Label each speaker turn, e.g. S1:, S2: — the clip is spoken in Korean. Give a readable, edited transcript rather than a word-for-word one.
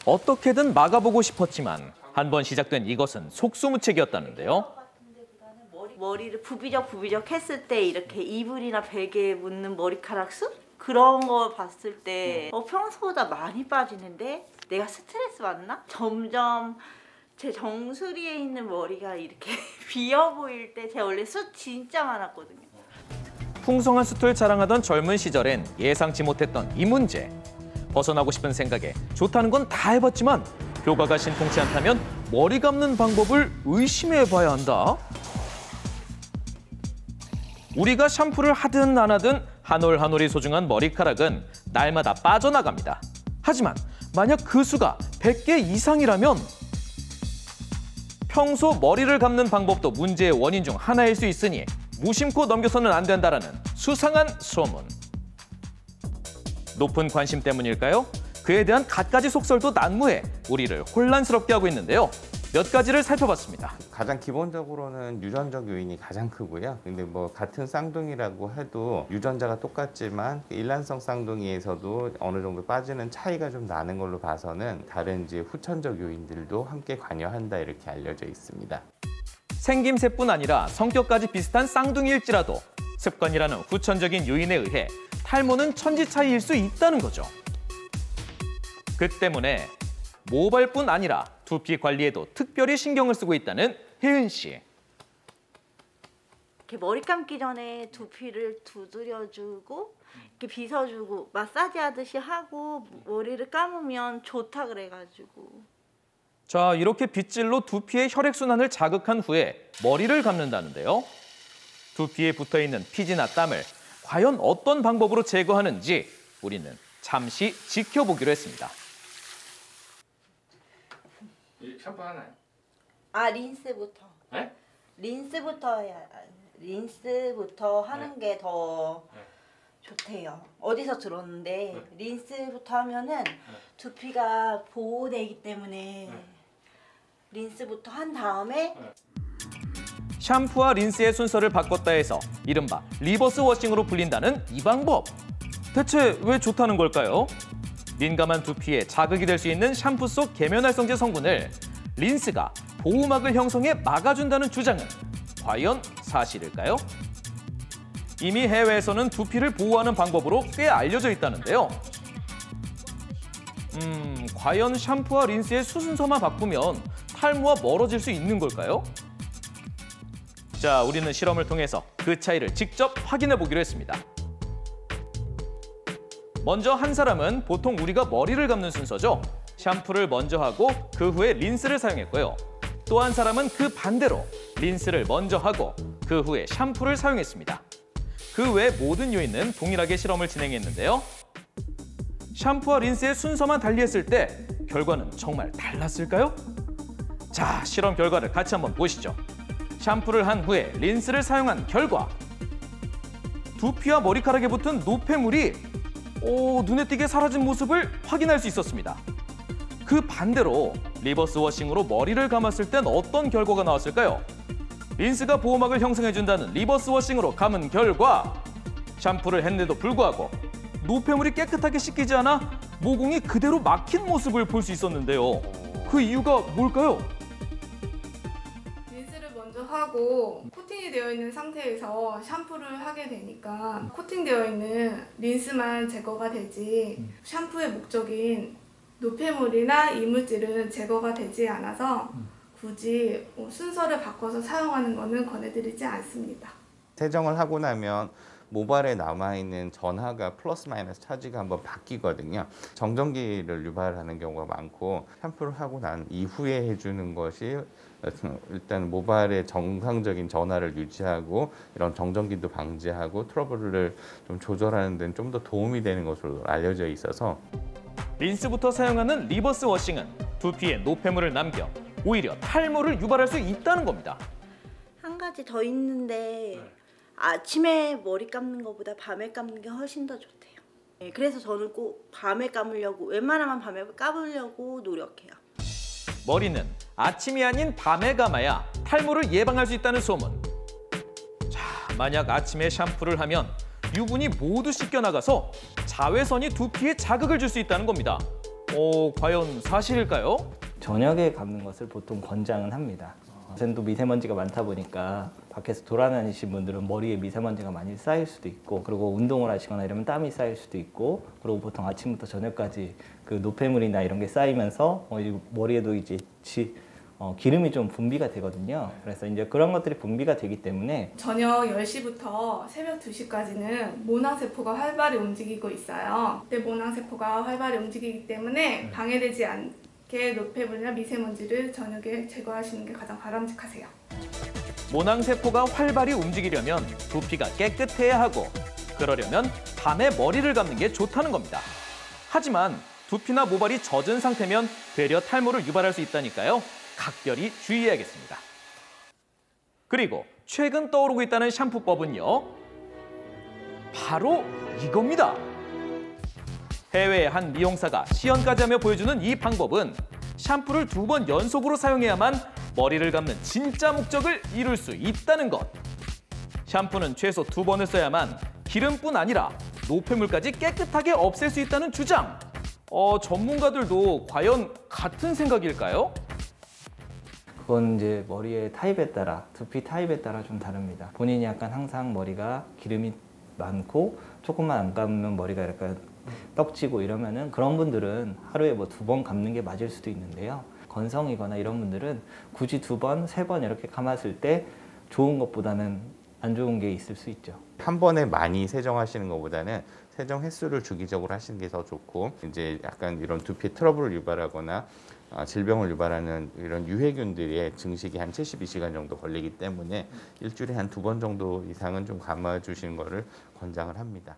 S1: 어떻게든 막아보고 싶었지만 한 번 시작된 이것은 속수무책이었다는데요.
S2: 머리를 부비적 했을 때 이렇게 이불이나 베개에 묻는 머리카락 숱? 그런 거 봤을 때 평소보다 많이 빠지는데 내가 스트레스 받나? 점점 제 정수리에 있는 머리가 이렇게 비어 보일 때 제가 원래 숱 진짜 많았거든요.
S1: 풍성한 숱을 자랑하던 젊은 시절엔 예상치 못했던 이 문제. 벗어나고 싶은 생각에 좋다는 건 다 해봤지만 효과가 신통치 않다면 머리 감는 방법을 의심해봐야 한다. 우리가 샴푸를 하든 안 하든 한 올 한 올이 소중한 머리카락은 날마다 빠져나갑니다. 하지만 만약 그 수가 100개 이상이라면 평소 머리를 감는 방법도 문제의 원인 중 하나일 수 있으니 무심코 넘겨서는 안 된다라는 수상한 소문. 높은 관심 때문일까요? 그에 대한 갖가지 속설도 난무해 우리를 혼란스럽게 하고 있는데요. 몇 가지를 살펴봤습니다.
S3: 가장 기본적으로는 유전적 요인이 가장 크고요. 근데 뭐 같은 쌍둥이라고 해도 유전자가 똑같지만 일란성 쌍둥이에서도 어느 정도 빠지는 차이가 좀 나는 걸로 봐서는 다른 이제 후천적 요인들도 함께 관여한다 이렇게 알려져 있습니다.
S1: 생김새뿐 아니라 성격까지 비슷한 쌍둥이일지라도 습관이라는 후천적인 요인에 의해 탈모는 천지 차이일 수 있다는 거죠. 그 때문에 모발뿐 아니라 두피 관리에도 특별히 신경을 쓰고 있다는 혜은 씨.
S2: 이렇게 머리 감기 전에 두피를 두드려주고 이렇게 빗어주고 마사지 하듯이 하고 머리를 감으면 좋다 그래가지고.
S1: 자, 이렇게 빗질로 두피의 혈액순환을 자극한 후에 머리를 감는다는데요. 두피에 붙어있는 피지나 땀을 과연 어떤 방법으로 제거하는지 우리는 잠시 지켜보기로 했습니다.
S4: 샴푸 하나요?
S2: 린스부터.
S4: 네?
S2: 린스부터 하는 게 더 좋대요. 어디서 들었는데 린스부터 하면은 두피가 보호되기 때문에 린스부터 한 다음에
S1: 샴푸와 린스의 순서를 바꿨다 해서 이른바 리버스 워싱으로 불린다는 이 방법. 대체 왜 좋다는 걸까요? 민감한 두피에 자극이 될 수 있는 샴푸 속 계면활성제 성분을 린스가 보호막을 형성해 막아준다는 주장은 과연 사실일까요? 이미 해외에서는 두피를 보호하는 방법으로 꽤 알려져 있다는데요. 과연 샴푸와 린스의 수순서만 바꾸면 탈모와 멀어질 수 있는 걸까요? 자, 우리는 실험을 통해서 그 차이를 직접 확인해 보기로 했습니다. 먼저 한 사람은 보통 우리가 머리를 감는 순서죠. 샴푸를 먼저 하고 그 후에 린스를 사용했고요. 또 한 사람은 그 반대로 린스를 먼저 하고 그 후에 샴푸를 사용했습니다. 그 외 모든 요인은 동일하게 실험을 진행했는데요. 샴푸와 린스의 순서만 달리했을 때 결과는 정말 달랐을까요? 자, 실험 결과를 같이 한번 보시죠. 샴푸를 한 후에 린스를 사용한 결과 두피와 머리카락에 붙은 노폐물이 눈에 띄게 사라진 모습을 확인할 수 있었습니다. 그 반대로 리버스 워싱으로 머리를 감았을 땐 어떤 결과가 나왔을까요? 린스가 보호막을 형성해준다는 리버스 워싱으로 감은 결과 샴푸를 했는데도 불구하고 노폐물이 깨끗하게 씻기지 않아 모공이 그대로 막힌 모습을 볼 수 있었는데요. 그 이유가 뭘까요?
S5: 린스를 먼저 하고 코팅이 되어 있는 상태에서 샴푸를 하게 되니까 코팅되어 있는 린스만 제거가 되지 샴푸의 목적인 노폐물이나 이물질은 제거가 되지 않아서 굳이 순서를 바꿔서 사용하는 것은 권해드리지 않습니다.
S3: 세정을 하고 나면 모발에 남아있는 전하가 플러스 마이너스 차지가 한번 바뀌거든요. 정전기를 유발하는 경우가 많고 샴푸를 하고 난 이후에 해주는 것이 일단 모발의 정상적인 전하를 유지하고 이런 정전기도 방지하고 트러블을 좀 조절하는 데는 좀 더 도움이 되는 것으로 알려져 있어서
S1: 린스부터 사용하는 리버스 워싱은 두피에 노폐물을 남겨 오히려 탈모를 유발할 수 있다는 겁니다.
S2: 한 가지 더 있는데 아침에 머리 감는 것보다 밤에 감는 게 훨씬 더 좋대요. 그래서 저는 꼭 밤에 감으려고 웬만하면 밤에 감으려고 노력해요.
S1: 머리는 아침이 아닌 밤에 감아야 탈모를 예방할 수 있다는 소문. 자, 만약 아침에 샴푸를 하면 유분이 모두 씻겨나가서 자외선이 두피에 자극을 줄 수 있다는 겁니다. 과연 사실일까요?
S6: 저녁에 감는 것을 보통 권장은 합니다. 요새도 미세먼지가 많다 보니까 밖에서 돌아다니신 분들은 머리에 미세먼지가 많이 쌓일 수도 있고, 그리고 운동을 하시거나 이러면 땀이 쌓일 수도 있고, 그리고 보통 아침부터 저녁까지 그 노폐물이나 이런 게 쌓이면서 이 머리에도 이제 기름이 좀 분비가 되거든요. 그래서 이제 그런 것들이 분비가 되기 때문에
S5: 저녁 10시부터 새벽 2시까지는 모낭세포가 활발히 움직이고 있어요. 그때 모낭세포가 활발히 움직이기 때문에 방해되지 않게 노폐물이나 미세먼지를 저녁에 제거하시는 게 가장 바람직하세요.
S1: 모낭세포가 활발히 움직이려면 두피가 깨끗해야 하고, 그러려면 밤에 머리를 감는 게 좋다는 겁니다. 하지만 두피나 모발이 젖은 상태면 되려 탈모를 유발할 수 있다니까요. 각별히 주의해야겠습니다. 그리고 최근 떠오르고 있다는 샴푸법은요, 바로 이겁니다. 해외의 한 미용사가 시연까지 하며 보여주는 이 방법은 샴푸를 2번 연속으로 사용해야만 머리를 감는 진짜 목적을 이룰 수 있다는 것. 샴푸는 최소 2번을 써야만 기름뿐 아니라 노폐물까지 깨끗하게 없앨 수 있다는 주장. 전문가들도 과연 같은 생각일까요?
S6: 그건 이제 머리의 타입에 따라, 두피 타입에 따라 좀 다릅니다. 본인이 약간 항상 머리가 기름이 많고 조금만 안 감으면 머리가 약간 떡지고 이러면은 그런 분들은 하루에 뭐 2번 감는 게 맞을 수도 있는데요. 건성이거나 이런 분들은 굳이 2번, 3번 이렇게 감았을 때 좋은 것보다는 안 좋은 게 있을 수 있죠.
S3: 한 번에 많이 세정하시는 것보다는 세정 횟수를 주기적으로 하시는 게 더 좋고, 이제 약간 이런 두피 트러블을 유발하거나 질병을 유발하는 이런 유해균들의 증식이 한 72시간 정도 걸리기 때문에 일주일에 한 2번 정도 이상은 좀 감아 주시는 거를 권장을 합니다.